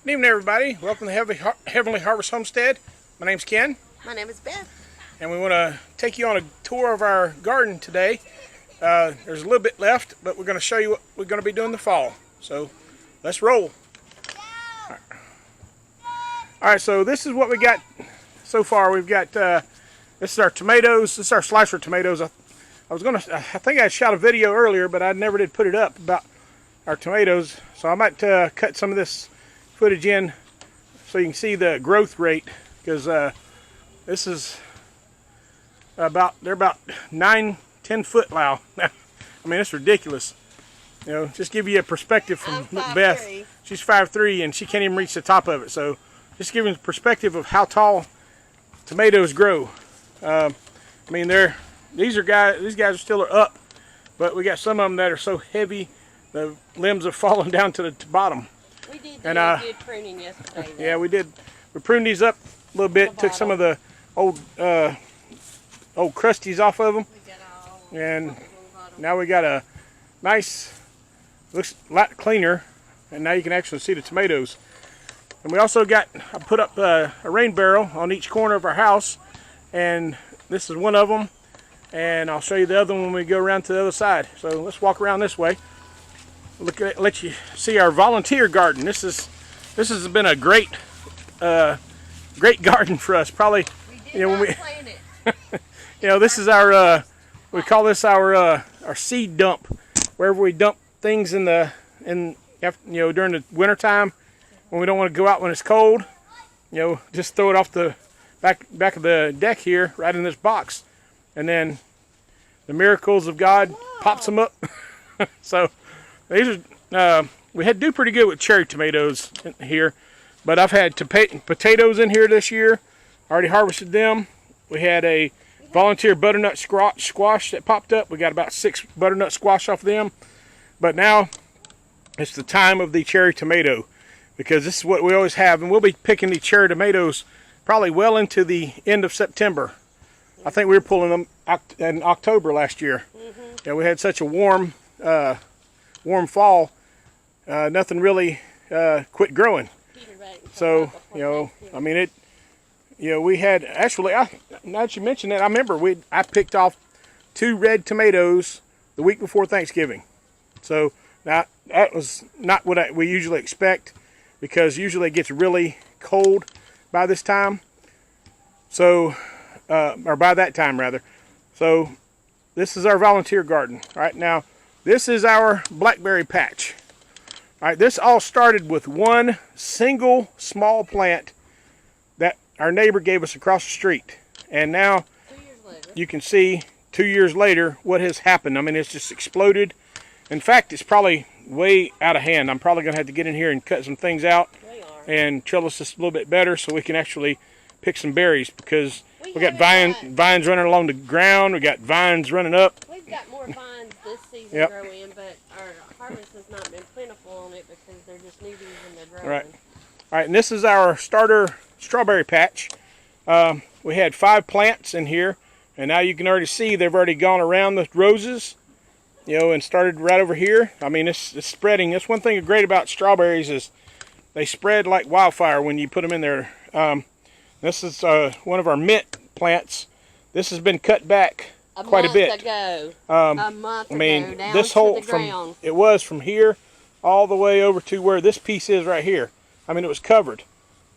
Good evening, everybody. Welcome to Heavenly Harvest Homestead. My name's Ken. My name is Beth. And we want to take you on a tour of our garden today. There's a little bit left, but we're going to show you what we're going to be doing in the fall. So let's roll. All right, so this is what we got so far. We've got, this is our tomatoes. This is our slicer tomatoes. I think I shot a video earlier, but I never did put it up about our tomatoes. So I might cut some of this footage in so you can see the growth rate, because this is they're about 9-10 foot now. I mean, it's ridiculous. You know, just give you a perspective from Beth. She's 5'3" and she can't even reach the top of it. So just giving a perspective of how tall tomatoes grow. I mean, these guys are still up, but we got some of them that are so heavy the limbs have fallen down to the bottom. We did good pruning yesterday. Though. Yeah, we did. We pruned these up a little bit, took some of the old crusties off of them, and now we got a nice, looks a lot cleaner, and now you can actually see the tomatoes. And we also got, I put up a rain barrel on each corner of our house, and this is one of them, and I'll show you the other one when we go around to the other side. So let's walk around this way. Let you see our volunteer garden. This has been a great garden for us. Probably, when this is our we call this our seed dump. Wherever we dump things during the winter time when we don't want to go out when it's cold, just throw it off the back of the deck here, right in this box, and then the miracles of God pops them up. So. These are, we had to do pretty good with cherry tomatoes in here, but I've had potatoes in here this year. Already harvested them. We had a volunteer butternut squash that popped up. We got about 6 butternut squash off of them. But now it's the time of the cherry tomato, because this is what we always have. And we'll be picking the cherry tomatoes probably well into the end of September. I think we were pulling them in October last year. Yeah, we had such a warm fall, nothing really quit growing. So, I mean, we had, actually, now that you mention that, I remember I picked off 2 red tomatoes the week before Thanksgiving. So, now, that was not what we usually expect, because usually it gets really cold by this time. So, or by that time, rather. So, this is our volunteer garden. All right, now, this is our blackberry patch. All right, this all started with one single small plant that our neighbor gave us across the street. And now you can see 2 years later what has happened. I mean, it's just exploded. In fact, it's probably way out of hand. I'm probably going to have to get in here and cut some things out and trellis this a little bit better so we can actually pick some berries, because we got vines running along the ground. We got vines running up. We've got more vines this season grow in, but our harvest has not been plentiful on it because they're just newbies and they're growing. Right. All right, and this is our starter strawberry patch. We had 5 plants in here, and now you can already see they've already gone around the roses, and started right over here. I mean, it's spreading. That's one thing great about strawberries, is they spread like wildfire when you put them in there. This is one of our mint plants. This has been cut back quite a bit. A month ago, down this whole to the ground. It was from here all the way over to where this piece is right here. I mean, it was covered.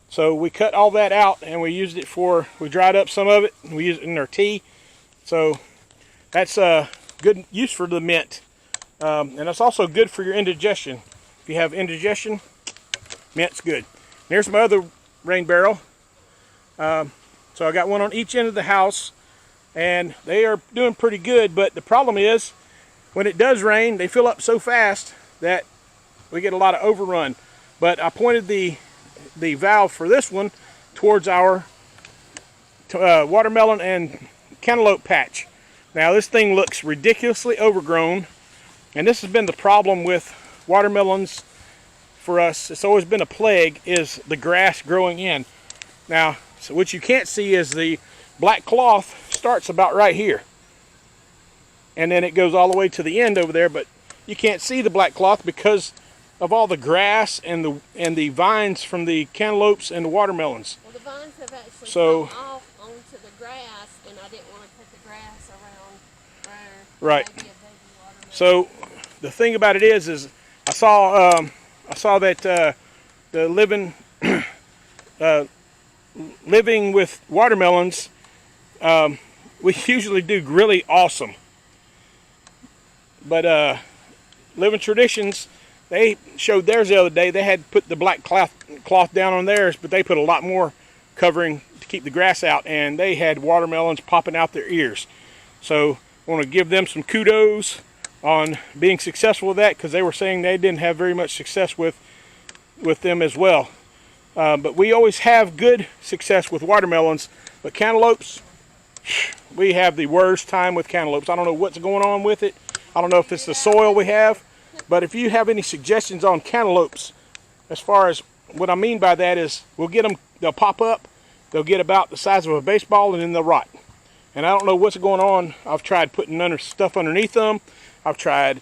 So we cut all that out, and we used it we dried up some of it, and we used it in our tea. So that's a good use for the mint. And it's also good for your indigestion. If you have indigestion, mint's good. And here's my other rain barrel. So I got one on each end of the house, and they are doing pretty good, but the problem is when it does rain, they fill up so fast that we get a lot of overrun. But I pointed the valve for this one towards our watermelon and cantaloupe patch. Now this thing looks ridiculously overgrown, and this has been the problem with watermelons for us. It's always been a plague, is the grass growing in. Now, so what you can't see is the black cloth starts about right here, and then it goes all the way to the end over there, but you can't see the black cloth because of all the grass and the vines from the cantaloupes and the watermelons. Well, the vines have actually So, come off onto the grass, and I didn't want to cut the grass around where right. maybe a baby watermelon. So the thing about it is I saw that the living with watermelons, we usually do really awesome. But Living Traditions, they showed theirs the other day. They had put the black cloth down on theirs, but they put a lot more covering to keep the grass out, and they had watermelons popping out their ears. So I want to give them some kudos on being successful with that, because they were saying they didn't have very much success with them as well. But we always have good success with watermelons, but cantaloupes, we have the worst time with cantaloupes. I don't know what's going on with it. I don't know if it's the soil we have, but if you have any suggestions on cantaloupes, as far as what I mean by that is, we'll get them, they'll pop up, they'll get about the size of a baseball, and then they'll rot. And I don't know what's going on. I've tried putting stuff underneath them. I've tried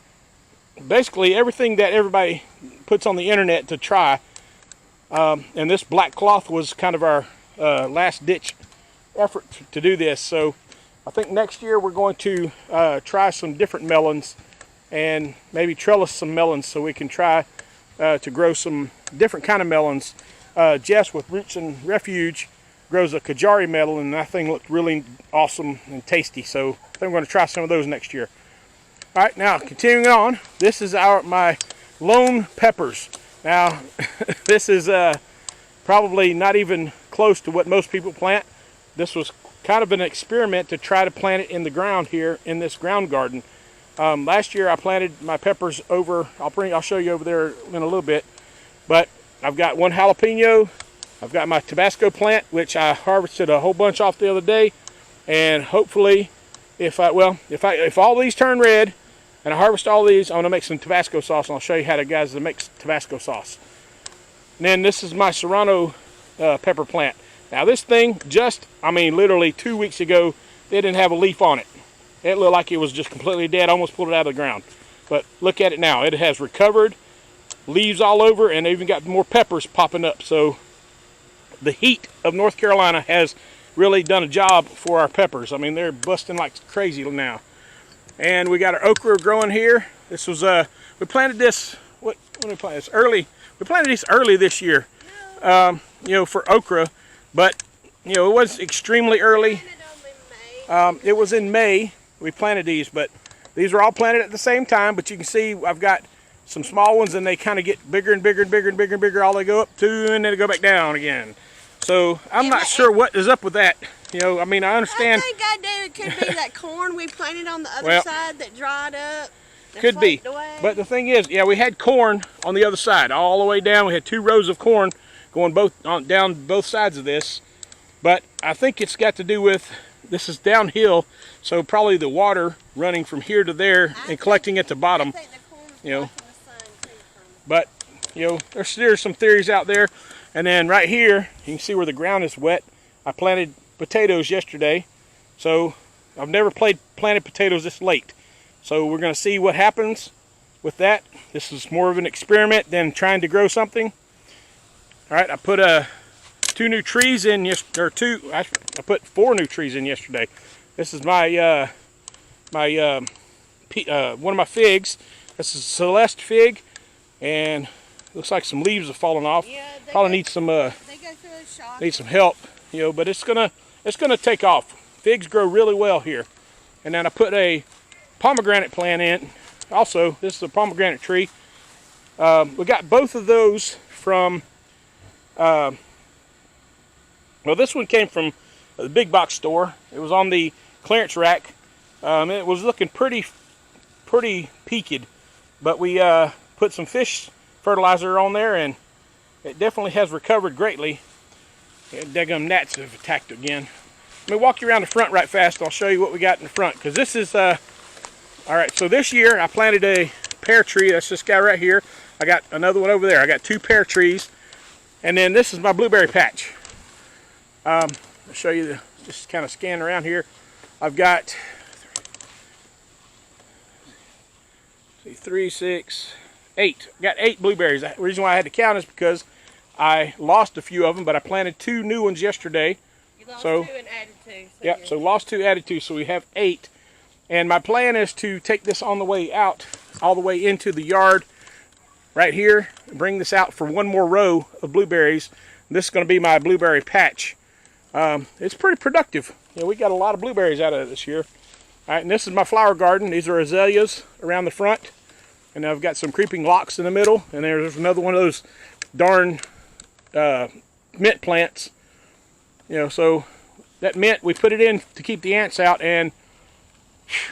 basically everything that everybody puts on the internet to try. And this black cloth was kind of our last ditch effort to do this. So I think next year we're going to try some different melons and maybe trellis some melons so we can try to grow some different kind of melons. Jess with Roots and Refuge grows a Kajari melon, and that thing looked really awesome and tasty. So I think we're going to try some of those next year. All right, now continuing on, this is my lone peppers. Now, this is probably not even close to what most people plant. This was kind of an experiment to try to plant it in the ground here in this ground garden. Last year I planted my peppers over, I'll show you over there in a little bit, but I've got one jalapeno, I've got my Tabasco plant, which I harvested a whole bunch off the other day, and hopefully if all these turn red and I harvest all these, I'm going to make some Tabasco sauce, and I'll show you how to guys make Tabasco sauce. And then this is my Serrano pepper plant. Now this thing literally 2 weeks ago, they didn't have a leaf on it. It looked like it was just completely dead. I almost pulled it out of the ground. But look at it now. It has recovered, leaves all over, and even got more peppers popping up. So the heat of North Carolina has really done a job for our peppers. I mean, they're busting like crazy now. And we got our okra growing here. This was we planted this. When did we plant this? Early. We planted this early this year. For okra, but it was extremely early. It was in May we planted these, but these were all planted at the same time. But you can see I've got some small ones, and they kind of get bigger and bigger and bigger and bigger and bigger. All they go up to, and then they go back down again. So I'm not sure what is up with that. I mean, I understand. I think it could be that corn we planted on the other side that dried up. Could be. Away. But the thing is, we had corn on the other side, all the way down. We had 2 rows of corn going down both sides of this. But I think it's got to do with, this is downhill, so probably the water running from here to there and collecting at the bottom. I think the corn is blocking the sun too. But there's some theories out there. And then right here, you can see where the ground is wet. I planted potatoes yesterday, so I've never planted potatoes this late. So we're going to see what happens with that. This is more of an experiment than trying to grow something. All right, I put 2 new trees in I put 4 new trees in yesterday. This is my one of my figs. This is Celeste fig, and looks like some leaves have fallen off. Yeah, probably need some they go through a shock. Need some help, but it's gonna take off. Figs grow really well here. And then I put a pomegranate plant in. Also, this is a pomegranate tree. We got both of those from this one came from the big box store. It was on the clearance rack. It was looking pretty peaked, but we put some fish fertilizer on there, and it definitely has recovered greatly. Daggum gnats have attacked again. Let me walk you around the front right fast. I'll show you what we got in the front, because this is all right. So this year I planted a pear tree. That's this guy right here. I got another one over there. I got 2 pear trees, and then this is my blueberry patch. I'll show you just kind of scan around here. I've got 3, 6, 8. Got 8 blueberries. The reason why I had to count is because I lost a few of them, but I planted 2 new ones yesterday. You lost so, 2 and added 2. So yeah, so lost 2, added 2, so we have 8. And my plan is to take this on the way out, all the way into the yard right here, bring this out for one more row of blueberries. This is going to be my blueberry patch. It's pretty productive. We got a lot of blueberries out of it this year. All right, and this is my flower garden. These are azaleas around the front. And I've got some creeping locks in the middle. And there's another one of those darn mint plants. So that mint, we put it in to keep the ants out, and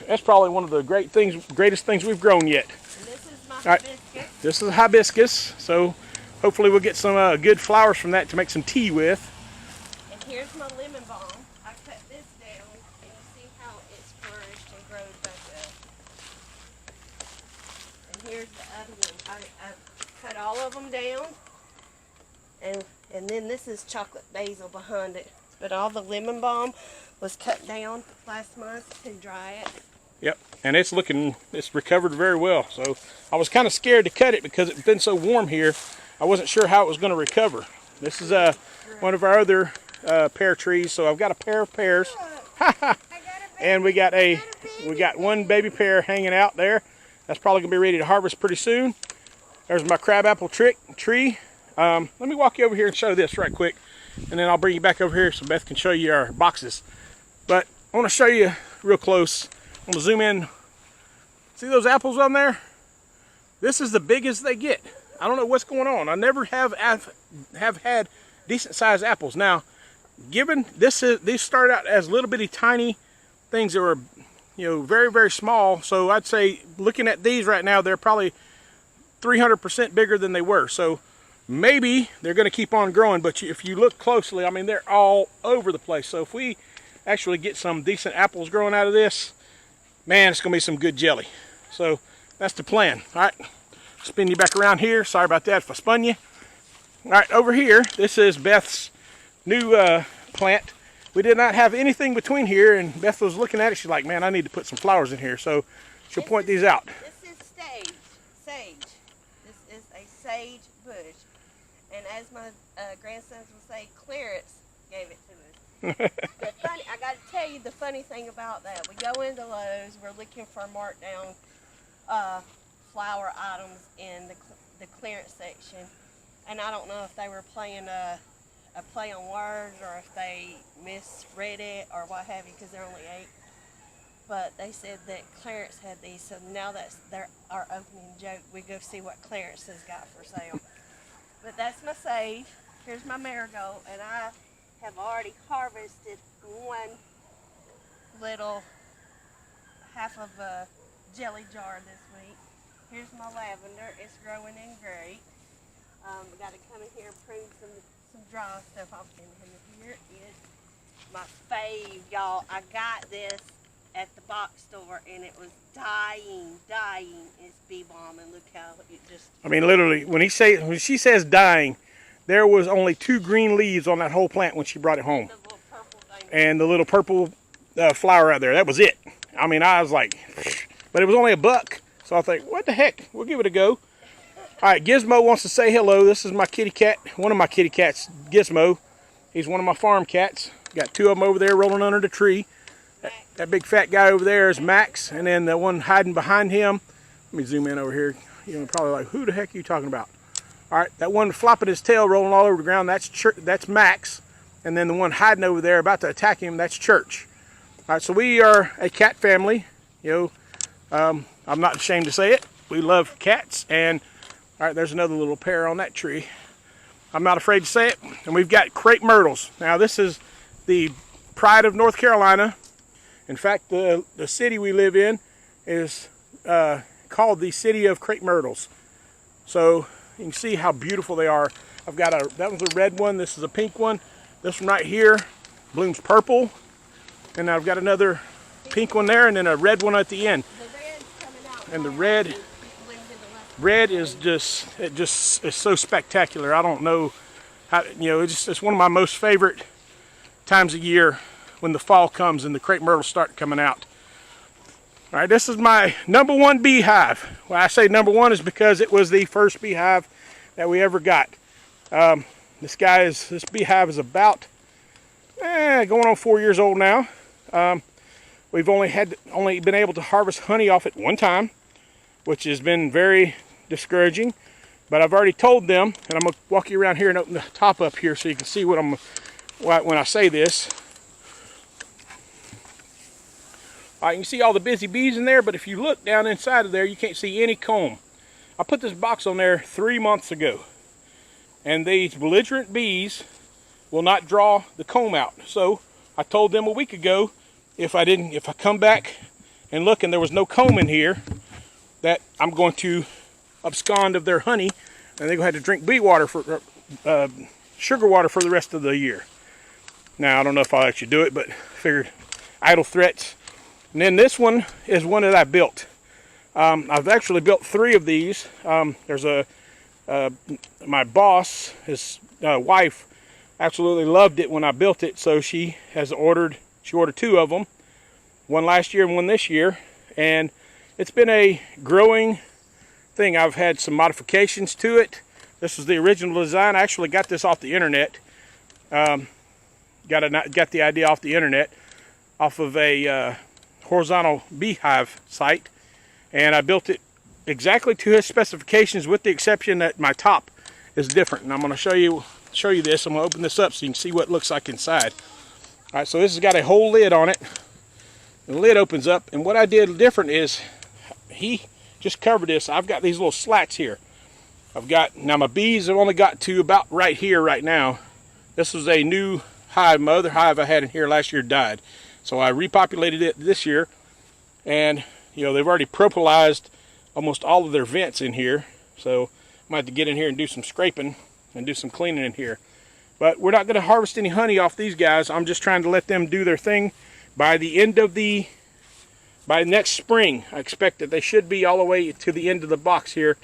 that's probably one of the greatest things we've grown yet. And this is my hibiscus. This is a hibiscus, so hopefully we'll get some good flowers from that to make some tea with. And here's my lemon balm. I cut this down, and you see how it's flourished and grown back up. And here's the other one. I cut all of them down, and then this is chocolate basil behind it. But all the lemon balm was cut down last month to dry it. Yep, and it's recovered very well. So I was kind of scared to cut it because it's been so warm here. I wasn't sure how it was going to recover. This is one of our other pear trees. So I've got a pair of pears, and we got one baby pear hanging out there. That's probably going to be ready to harvest pretty soon. There's my crabapple tree. Let me walk you over here and show this right quick, and then I'll bring you back over here so Beth can show you our boxes. But I want to show you real close. I'm going to zoom in. See those apples on there? This is the biggest they get. I don't know what's going on. I never have had decent sized apples. Now, given these started out as little bitty tiny things that were, very, very small. So I'd say looking at these right now, they're probably 300% bigger than they were. So maybe they're going to keep on growing. But if you look closely, I mean, they're all over the place. So if we actually get some decent apples growing out of this, man, it's going to be some good jelly. So that's the plan. All right, spin you back around here. Sorry about that if I spun you. All right, over here, this is Beth's new plant. We did not have anything between here, and Beth was looking at it. She's like, man, I need to put some flowers in here. So she'll point these out. This is sage. This is a sage bush. And as my grandsons will say, Clarence gave it to us. I got to tell you the funny thing about that. We go into Lowe's, we're looking for markdown flower items in the clearance section. And I don't know if they were playing a play on words or if they misread it or what have you, because they're only 8. But they said that Clarence had these, so now that's our opening joke. We go see what Clarence has got for sale. But that's my sage. Here's my marigold, and I have already harvested one little half of a jelly jar this week. Here's my lavender. It's growing in great. We got to come in here and prune some dry stuff off in here. Here is my fave, y'all. I got this at the box store, and it was dying. It's bee balm, and look how it just... I mean, literally, when she says dying, there was only 2 green leaves on that whole plant when she brought it home. The little purple thing. And the little purple flower out there. That was it. I mean, I was like, but it was only $1. So I think, what the heck? We'll give it a go. All right, Gizmo wants to say hello. This is my kitty cat, one of my kitty cats, Gizmo. He's one of my farm cats. Got 2 of them over there rolling under the tree. That big fat guy over there is Max, and then the one hiding behind him. Let me zoom in over here. You're probably like, who the heck are you talking about? All right, that one flopping his tail, rolling all over the ground, that's Max. And then the one hiding over there, about to attack him, that's Church. All right, so we are a cat family. I'm not ashamed to say it. We love cats, and all right, there's another little pear on that tree. I'm not afraid to say it. And we've got crepe myrtles. Now, this is the pride of North Carolina. In fact, the city we live in is called the City of Crepe Myrtles. So you can see how beautiful they are. I've got that was a red one. This is a pink one. This one right here blooms purple. And I've got another pink one there, and then a red one at the end. The red's coming out. And the red is it's so spectacular. I don't know how, it's one of my most favorite times of year when the fall comes and the crepe myrtles start coming out. All right, this is my #1 beehive. When I say #1 is because it was the first beehive that we ever got. This beehive is about going on 4 years old now. We've only been able to harvest honey off it one time, which has been very discouraging. But I've already told them, and I'm gonna walk you around here and open the top up here so you can see what when I say this. All right, you can see all the busy bees in there, but if you look down inside of there, you can't see any comb. I put this box on there 3 months ago, and these belligerent bees will not draw the comb out. So I told them a week ago, if I come back and look and there was no comb in here, that I'm going to abscond of their honey, and they're going to have to drink bee water sugar water for the rest of the year. Now I don't know if I'll actually do it, but figured idle threats. And then this one is one that I built. I've actually built 3 of these. There's my boss, his wife, absolutely loved it when I built it, so she ordered 2 of them, one last year and one this year, and it's been a growing thing. I've had some modifications to it. This is the original design. I actually got this off the internet. Got the idea off the internet, off of a horizontal beehive site, and I built it exactly to his specifications, with the exception that my top is different. And I'm going to show you this. I'm going to open this up so you can see what it looks like inside. All right, so this has got a whole lid on it. The lid opens up, and what I did different is he just covered this. I've got these little slats here. Now my bees have only got to about right here right now. This was a new hive. My other hive I had in here last year died, so I repopulated it this year, and they've already propylized almost all of their vents in here, so I might have to get in here and do some scraping and do some cleaning in here. But we're not going to harvest any honey off these guys. I'm just trying to let them do their thing. By next spring, I expect that they should be all the way to the end of the box here,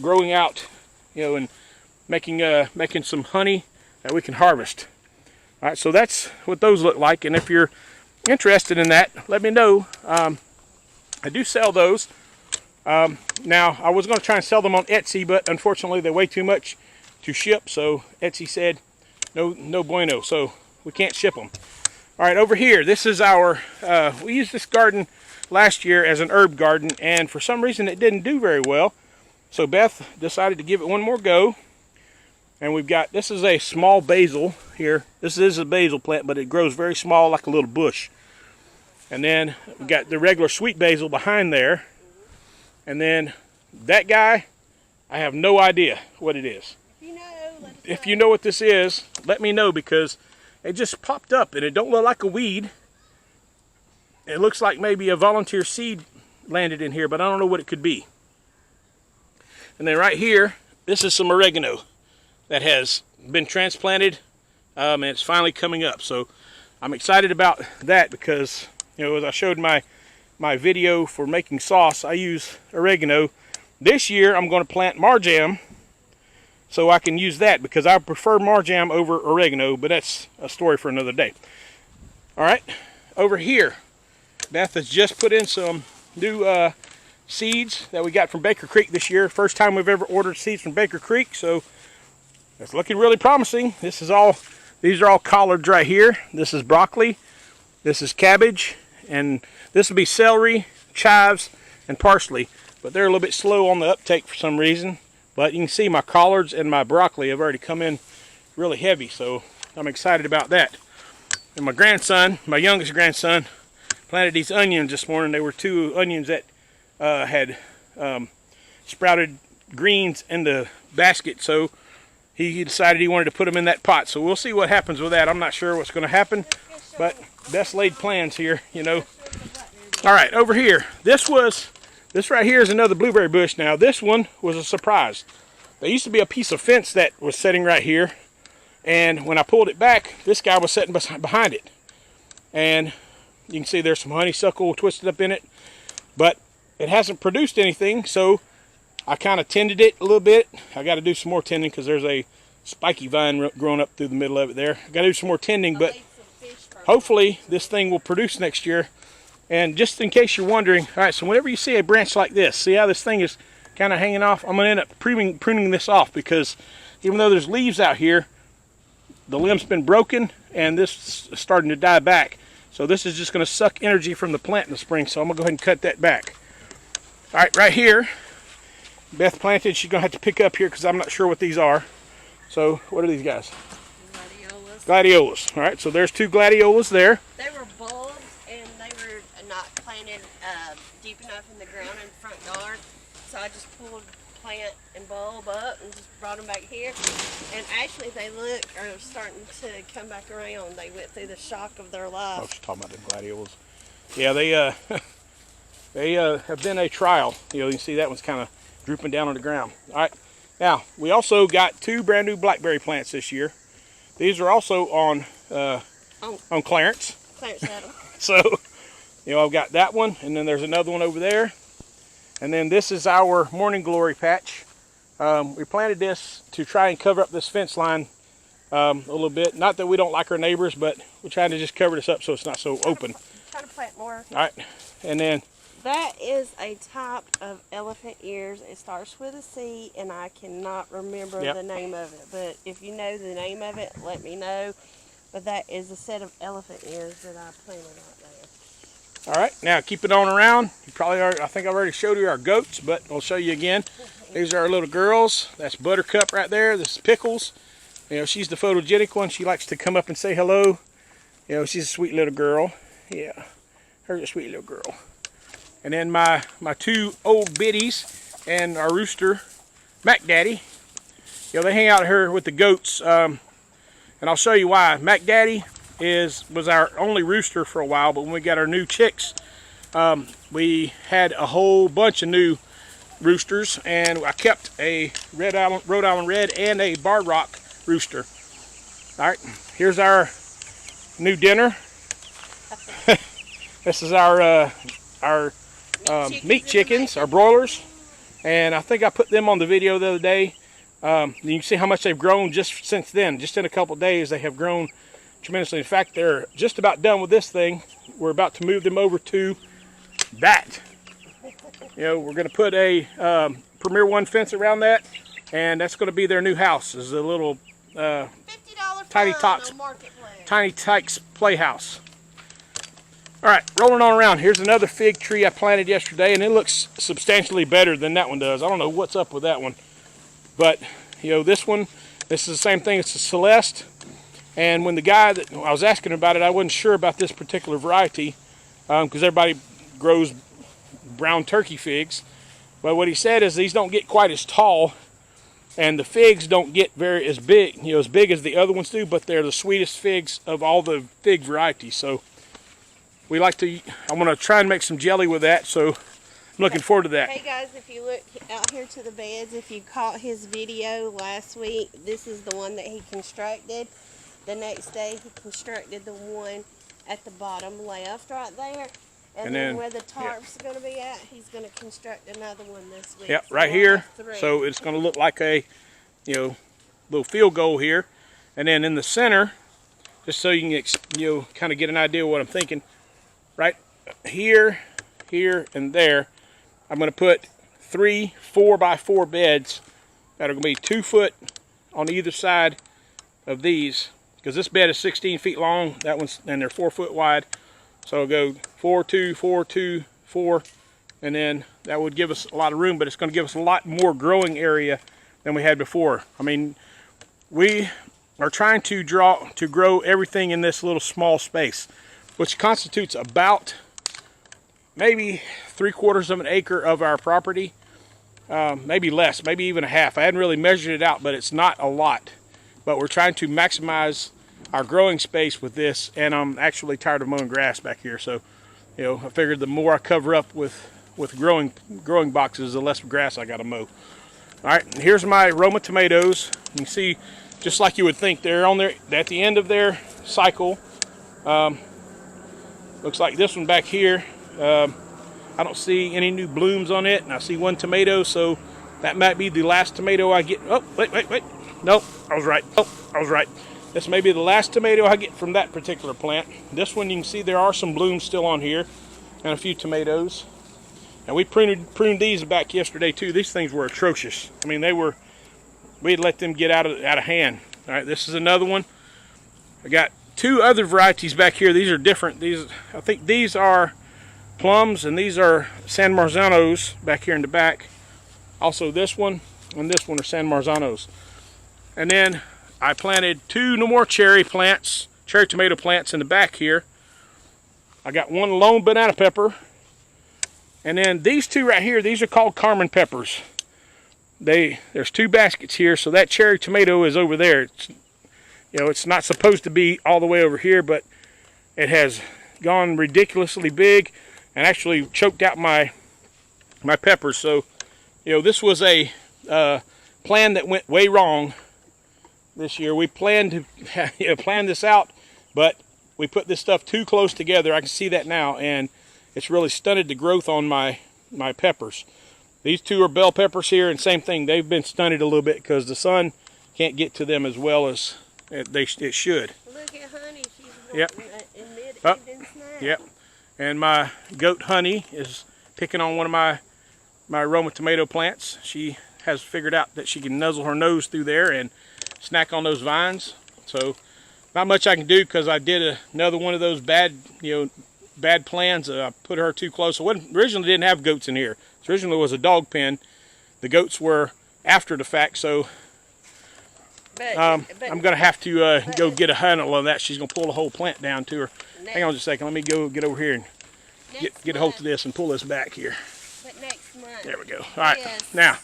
growing out, and making some honey that we can harvest. All right, so that's what those look like, and if you're interested in that, let me know. I do sell those. Now, I was going to try and sell them on Etsy, but unfortunately they weigh too much to ship, so Etsy said no bueno, so we can't ship them. All right, over here, this is we used this garden last year as an herb garden, and for some reason it didn't do very well, so Beth decided to give it one more go. And this is a small basil here. This is a basil plant, but it grows very small, like a little bush. And then we got the regular sweet basil behind there. And then that guy, I have no idea what it is. If you know what this is, let me know, because it just popped up and it don't look like a weed. It looks like maybe a volunteer seed landed in here, but I don't know what it could be. And then right here, this is some oregano that has been transplanted, and it's finally coming up. So I'm excited about that because, as I showed my video for making sauce, I use oregano. This year I'm going to plant marjam so I can use that, because I prefer marjam over oregano, but that's a story for another day. All right, over here, Beth has just put in some new seeds that we got from Baker Creek this year. First time we've ever ordered seeds from Baker Creek, so it's looking really promising. These are all collards right here. This is broccoli, this is cabbage, and this will be celery, chives, and parsley. But they're a little bit slow on the uptake for some reason. But you can see my collards and my broccoli have already come in really heavy, so I'm excited about that. And my grandson, my youngest grandson, planted these onions this morning. They were 2 onions that had sprouted greens in the basket, so he decided he wanted to put them in that pot. So we'll see what happens with that. I'm not sure what's going to happen, but best laid plans here, All right, over here, this right here is another blueberry bush. Now, this one was a surprise. There used to be a piece of fence that was sitting right here, and when I pulled it back, this guy was sitting behind it. And you can see there's some honeysuckle twisted up in it, but it hasn't produced anything, so I kind of tended it a little bit. I got to do some more tending because there's a spiky vine growing up through the middle of it there. I got to do some more tending, but hopefully this thing will produce next year. And just in case you're wondering, all right, so whenever you see a branch like this, see how this thing is kind of hanging off? I'm going to end up pruning this off, because even though there's leaves out here, the limb's been broken and this is starting to die back. So this is just going to suck energy from the plant in the spring, so I'm going to go ahead and cut that back. All right, right here, Beth planted. She's going to have to pick up here because I'm not sure what these are. So what are these guys? Gladiolas. Gladiolas. All right, so there's 2 gladiolas there. They were bulbs, and they were not planted deep enough in the ground in the front yard. So I just pulled plant and bulb up and just brought them back here. And actually, they are starting to come back around. They went through the shock of their life. Oh, she's talking about the gladiolas. Yeah, they they have been a trial. You can see that one's kind of drooping down on the ground. All right, now we also got 2 brand new blackberry plants this year. These are also on clearance. Clarence had them. So, I've got that one, and then there's another one over there. And then this is our morning glory patch. We planted this to try and cover up this fence line a little bit. Not that we don't like our neighbors, but we're trying to just cover this up so it's not so open. Trying to plant more. All right, and then that is a type of elephant ears. It starts with a C, and I cannot remember the name of it. But if you know the name of it, let me know. But that is a set of elephant ears that I planted out there. All right, now keep it on around. You probably are. I think I already showed you our goats, but I'll show you again. These are our little girls. That's Buttercup right there. This is Pickles. She's the photogenic one. She likes to come up and say hello. She's a sweet little girl. Yeah, her a sweet little girl. And then my 2 old biddies and our rooster, Mac Daddy. They hang out here with the goats, and I'll show you why. Mac Daddy was our only rooster for a while, but when we got our new chicks, we had a whole bunch of new roosters, and I kept a Rhode Island Red and a Barred Rock rooster. All right, here's our new dinner. This is our meat chickens, our broilers, and I think I put them on the video the other day. You can see how much they've grown just since then. Just in a couple days, they have grown tremendously. In fact, they're just about done with this thing. We're about to move them over to that. We're going to put a Premier One fence around that, and that's going to be their new house. Is a little Tiny Tykes Playhouse. All right, rolling on around. Here's another fig tree I planted yesterday, and it looks substantially better than that one does. I don't know what's up with that one, but this one, this is the same thing. It's a Celeste, and when the guy that I was asking about it, I wasn't sure about this particular variety because everybody grows brown turkey figs. But what he said is these don't get quite as tall, and the figs don't get as big as the other ones do. But they're the sweetest figs of all the fig varieties. So we like to. I'm going to try and make some jelly with that. So I'm looking forward to that. Hey guys, if you look out here to the beds, if you caught his video last week, this is the one that he constructed. The next day he constructed the one at the bottom left right there. And then where the tarp's going to be at, he's going to construct another one this week. Yep, so right here. So it's going to look like a, little field goal here. And then in the center, just so you can, kind of get an idea of what I'm thinking, right here, here, and there, I'm going to put 3 4x4 beds that are going to be 2 foot on either side of these, because this bed is 16 feet long. That one's, and they're 4 foot wide. So I'll go 4, 2, 4, 2, 4, and then that would give us a lot of room, but it's going to give us a lot more growing area than we had before. I mean, we are trying to grow everything in this little small space, which constitutes about maybe 3/4 of an acre of our property, maybe less, maybe even a half. I hadn't really measured it out, but it's not a lot. But we're trying to maximize our growing space with this, and I'm actually tired of mowing grass back here. So, I figured the more I cover up with growing boxes, the less grass I got to mow. All right, and here's my Roma tomatoes. You can see, just like you would think, they're on there at the end of their cycle. Looks like this one back here. I don't see any new blooms on it, and I see 1 tomato, so that might be the last tomato I get. Oh, wait. Nope, I was right. This may be the last tomato I get from that particular plant. This one, you can see there are some blooms still on here. and a few tomatoes. And we pruned these back yesterday too. These things were atrocious. I mean, we had let them get out of hand. All right, this is another one. I got two other varieties back here. These are different. I think these are plums, and these are San Marzanos back here in the back. Also this one and this one are San Marzanos. And then I planted two more cherry tomato plants in the back here. I got one lone banana pepper. And then these two right here, these are called Carmen peppers. There's two baskets here, so that cherry tomato is over there. It's not supposed to be all the way over here, but it has gone ridiculously big and actually choked out my peppers. So, this was a plan that went way wrong this year. We planned to plan this out, but we put this stuff too close together. I can see that now, and it's really stunted the growth on my peppers. These two are bell peppers here, and same thing. They've been stunted a little bit because the sun can't get to them as well as it should. Look at Honey. She's yep. in mid-evening snack. Yep. And my goat Honey is picking on one of my Roma tomato plants. She has figured out that she can nuzzle her nose through there and snack on those vines. So not much I can do because I did another one of those bad plans. I put her too close. I originally didn't have goats in here. It originally was a dog pen. The goats were after the fact, so I'm going to have to go get a handle on that. She's going to pull the whole plant down to her. Hang on just a second. Let me go get over here and get a hold of this and pull this back here. But next month. There we go. All right. Yes. Now,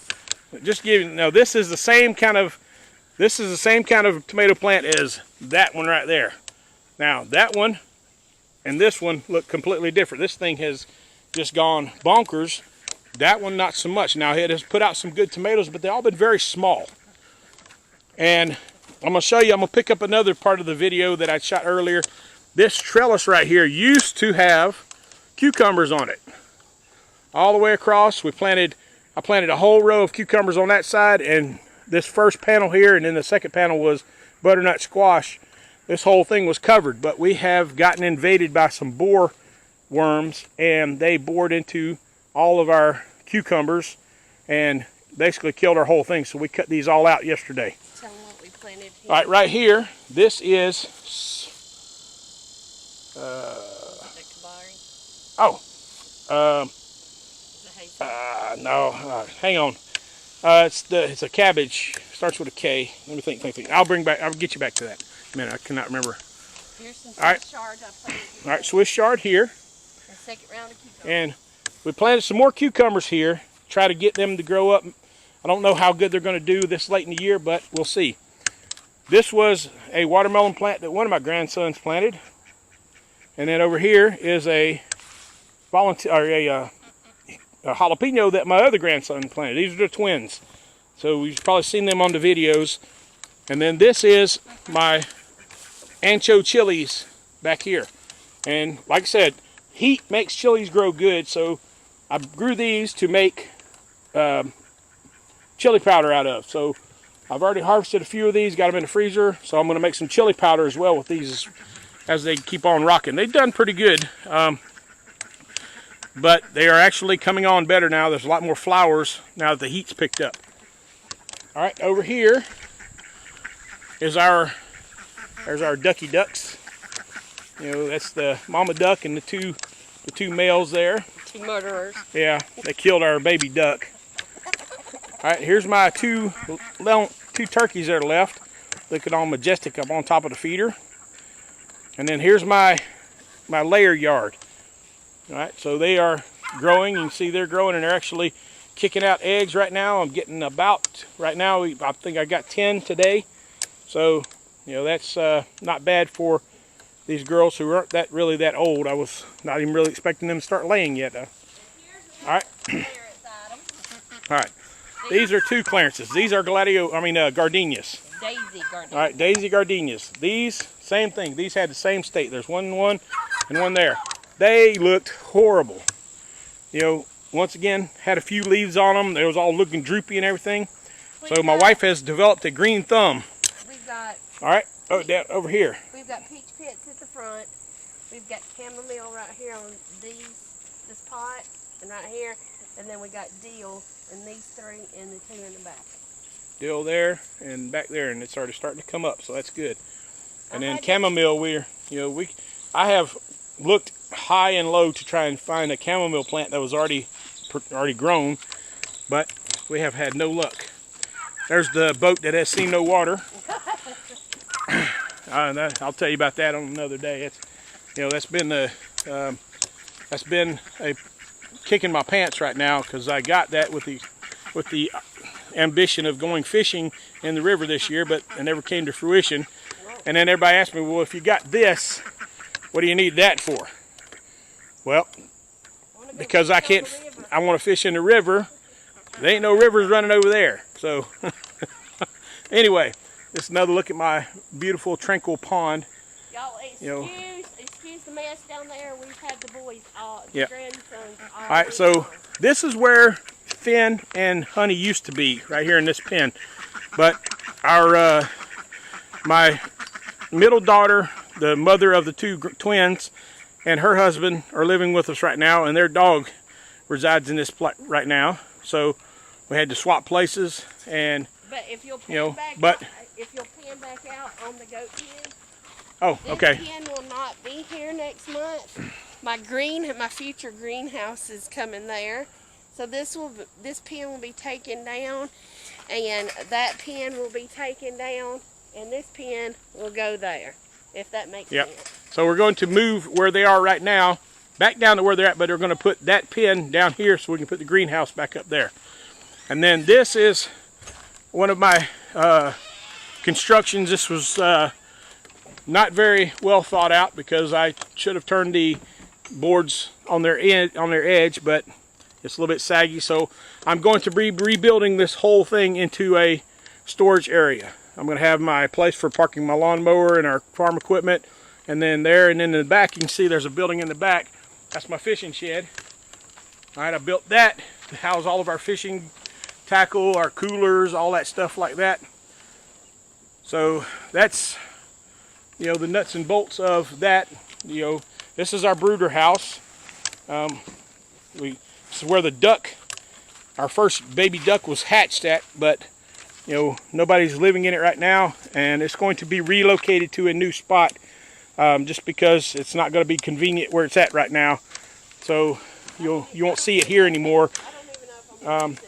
just giving. Now this is the same kind of tomato plant as that one right there. Now that one and this one look completely different. This thing has just gone bonkers. That one not so much. Now it has put out some good tomatoes, but they've all been very small. And I'm going to show you, I'm going to pick up another part of the video that I shot earlier. This trellis right here used to have cucumbers on it. All the way across, I planted a whole row of cucumbers on that side, and this first panel here, and then the second panel was butternut squash. This whole thing was covered, but we have gotten invaded by some boar worms, and they bored into all of our cucumbers and basically killed our whole thing. So we cut these all out yesterday. Tell them what we planted here. All right, right here, this is hang on. It's a cabbage. Starts with a K. Let me think. I'll get you back to that. Man, I cannot remember. Here's some Swiss chard I planted. All right, Swiss chard here. A second round of cucumbers. And we planted some more cucumbers here. Try to get them to grow up. I don't know how good they're going to do this late in the year, but we'll see. This was a watermelon plant that one of my grandsons planted. And then over here is a jalapeno that my other grandson planted. These are the twins. So you've probably seen them on the videos. And then this is my ancho chilies back here. And like I said, heat makes chilies grow good. So I grew these to make chili powder out of. So I've already harvested a few of these, got them in the freezer. So I'm going to make some chili powder as well with these as they keep on rocking. They've done pretty good. But they are actually coming on better now. There's a lot more flowers now that the heat's picked up. All right, over here is there's our ducky ducks. That's the mama duck and the two males there. Two murderers. Yeah, they killed our baby duck. All right, here's my two turkeys that are left, looking all majestic up on top of the feeder. And then here's my layer yard. All right, so they are growing. You can see they're growing, and they're actually kicking out eggs right now. I'm getting right now, I think I got 10 today. So, that's not bad for these girls who aren't really that old. I was not even really expecting them to start laying yet. All right. All right. These are two Clarences. These are gardenias. Daisy gardenias. All right, daisy gardenias. These, same thing. These had the same state. There's one and one there. They looked horrible. Once again, had a few leaves on them. They was all looking droopy and everything. So my wife has developed a green thumb. We've got. All right. Oh, down over here. We've got peach pits at the front. We've got chamomile right here on these this pot, and right here, and then we got dill, and these 3, and the 2 in the back. Dill there and back there, and it's already starting to come up, so that's good. And then chamomile, I have looked high and low to try and find a chamomile plant that was already grown, but we have had no luck. There's the boat that has seen no water. I'll tell you about that on another day. It's, that's been a kick in my pants right now, because I got that with the ambition of going fishing in the river this year, but it never came to fruition. And then everybody asked me, well, if you got this, what do you need that for? Well, because I want to fish in the river. There ain't no rivers running over there. So anyway, this is another look at my beautiful tranquil pond. Y'all excuse the mess down there. We've had the boys, the grandsons. All right, so this is where Finn and Honey used to be, right here in this pen. But my middle daughter, the mother of the 2 twins, and her husband are living with us right now, and their dog resides in this right now. So we had to swap places, and but if you'll if you'll pan back out on the goat pen. Oh, okay. This pen will not be here next month. My future greenhouse is coming there. So this pen will be taken down, and that pen will be taken down, and this pen will go there, if that makes sense. So we're going to move where they are right now, back down to where they're at, but we're going to put that pen down here so we can put the greenhouse back up there. And then this is one of my constructions. This was not very well thought out, because I should have turned the boards on their edge, but it's a little bit saggy. So I'm going to be rebuilding this whole thing into a storage area. I'm going to have my place for parking my lawnmower and our farm equipment, and then there, and then in the back you can see there's a building in the back. That's my fishing shed. All right, I built that to house all of our fishing tackle, our coolers, all that stuff like that. So that's the nuts and bolts of that. This is our brooder house. This is where our first baby duck was hatched at, but nobody's living in it right now, and it's going to be relocated to a new spot, just because it's not going to be convenient where it's at right now. So you won't see it here anymore.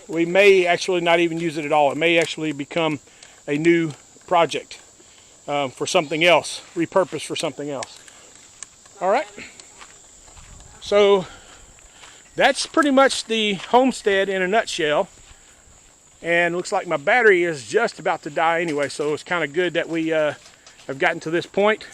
We may actually not even use it at all. It may actually become a new project for something else, repurposed for something else. All right. So that's pretty much the homestead in a nutshell. And looks like my battery is just about to die anyway, so it's kind of good that we have gotten to this point.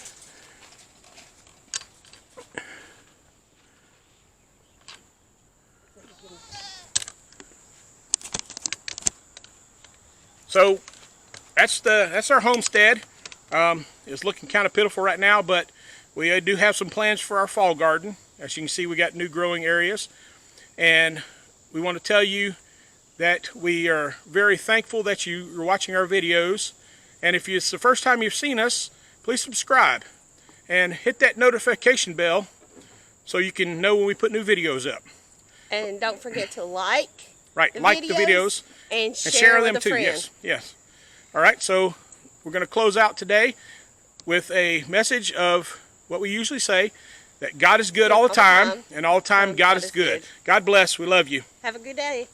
So that's our homestead. It's looking kind of pitiful right now, but we do have some plans for our fall garden. As you can see, we got new growing areas, and we want to tell you that we are very thankful that you are watching our videos. And if it's the first time you've seen us, please subscribe and hit that notification bell so you can know when we put new videos up. And don't forget to like the videos and share them too. Yes. All right, so we're going to close out today with a message of what we usually say, that God is good all the time, and all the time God is good. God bless. We love you. Have a good day.